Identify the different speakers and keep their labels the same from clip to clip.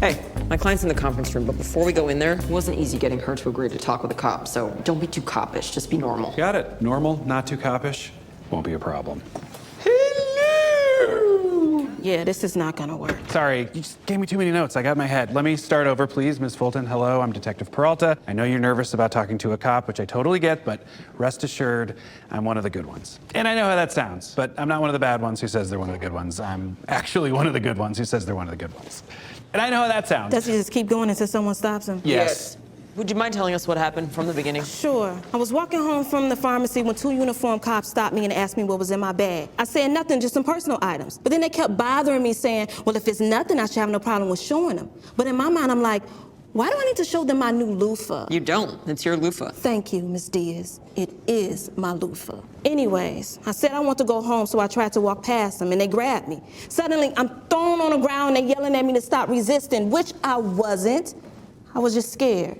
Speaker 1: Hey, my client's in the conference room, but before we go in there, it wasn't easy getting her to agree to talk with a cop, so don't be too coppish, just be normal.
Speaker 2: Got it. Normal, not too coppish. Won't be a problem.
Speaker 1: Hello!
Speaker 3: Yeah, this is not gonna work.
Speaker 2: Sorry, you just gave me too many notes. I got my head. Let me start over, please. Ms. Fulton, hello, I'm Detective Peralta. I know you're nervous about talking to a cop, which I totally get, but rest assured, I'm one of the good ones. And I know how that sounds, but I'm not one of the bad ones who says they're one of the good ones. I'm actually one of the good ones who says they're one of the good ones. And I know how that sounds.
Speaker 3: Does he just keep going until someone stops him?
Speaker 2: Yes.
Speaker 1: Would you mind telling us what happened from the beginning?
Speaker 3: Sure. I was walking home from the pharmacy when two uniformed cops stopped me and asked me what was in my bag. I said nothing, just some personal items. But then they kept bothering me saying, well, if it's nothing, I should have no problem with showing them. But in my mind, I'm like, why do I need to show them my new loofah?
Speaker 1: You don't. It's your loofah.
Speaker 3: Thank you, Miss Diaz. It is my loofah. Anyways, I said I want to go home, so I tried to walk past them, and they grabbed me. Suddenly, I'm thrown on the ground, and they're yelling at me to stop resisting, which I wasn't. I was just scared.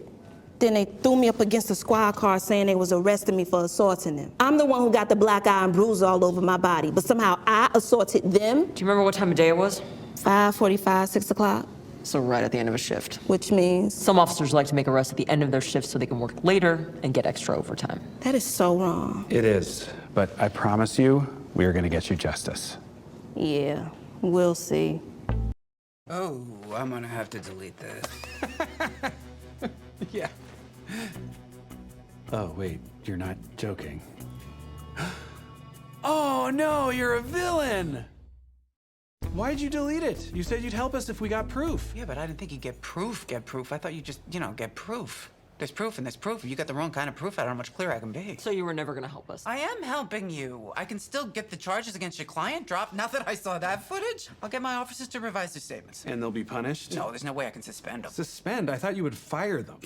Speaker 3: Then they threw me up against a squad car saying they was arresting me for assaulting them. I'm the one who got the black eye and bruise all over my body, but somehow I assaulted them.
Speaker 1: Do you remember what time of day it was?
Speaker 3: 5:45, 6 o'clock,
Speaker 1: So right at the end of a shift.
Speaker 3: which means
Speaker 1: Some officers like to make arrests at the end of their shift so they can work later and get extra overtime.
Speaker 3: that is so wrong.
Speaker 2: It is, but I promise you, we are gonna get you justice.
Speaker 3: Yeah, we'll see.
Speaker 4: Oh, I'm gonna have to delete this.
Speaker 2: Yeah. Oh, wait, you're not joking. Oh, no, you're a villain! Why'd you delete it? You said you'd help us if we got proof.
Speaker 4: Yeah, but I didn't think you'd get proof. I thought you'd just, get proof. There's proof and there's proof. If you got the wrong kind of proof, I don't know how much clearer I can be.
Speaker 1: So you were never gonna help us?
Speaker 4: I am helping you. I can still get the charges against your client dropped now that I saw that footage. I'll get my officers to revise their statements.
Speaker 2: And they'll be punished?
Speaker 4: No, there's no way I can suspend them.
Speaker 2: Suspend? I thought you would fire them.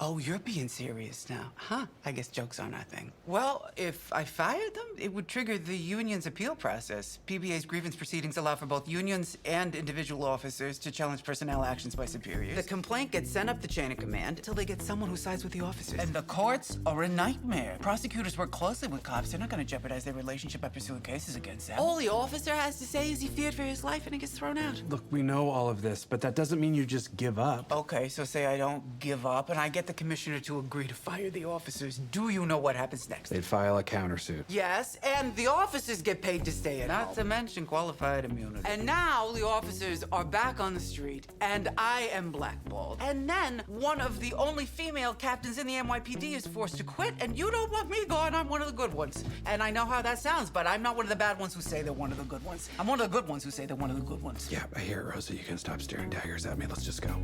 Speaker 4: Oh, you're being serious now. Huh? I guess jokes aren't our thing. Well, if I fired them, it would trigger the union's appeal process. PBA's grievance proceedings allow for both unions and individual officers to challenge personnel actions by superiors. The complaint gets sent up the chain of command until they get someone who sides with the officers. And the courts are a nightmare. Prosecutors work closely with cops. They're not going to jeopardize their relationship by pursuing cases against them. All the officer has to say is he feared for his life and he gets thrown out.
Speaker 2: Look, we know all of this, but that doesn't mean you just give up.
Speaker 4: Okay, so say I don't give up and I get the commissioner to agree to fire the officers. Do you know what happens next?
Speaker 2: They'd file a countersuit.
Speaker 4: Yes, and the officers get paid to stay at home. Not to mention qualified immunity. And now the officers are back on the street, and I am blackballed. And then one of the only female captains in the NYPD is forced to quit, and you don't want me gone. I'm one of the good ones. And I know how that sounds, but I'm not one of the bad ones who say they're one of the good ones. I'm one of the good ones who say they're one of the good ones.
Speaker 2: Yeah, I hear it, Rosa. You can stop staring daggers at me. Let's just go.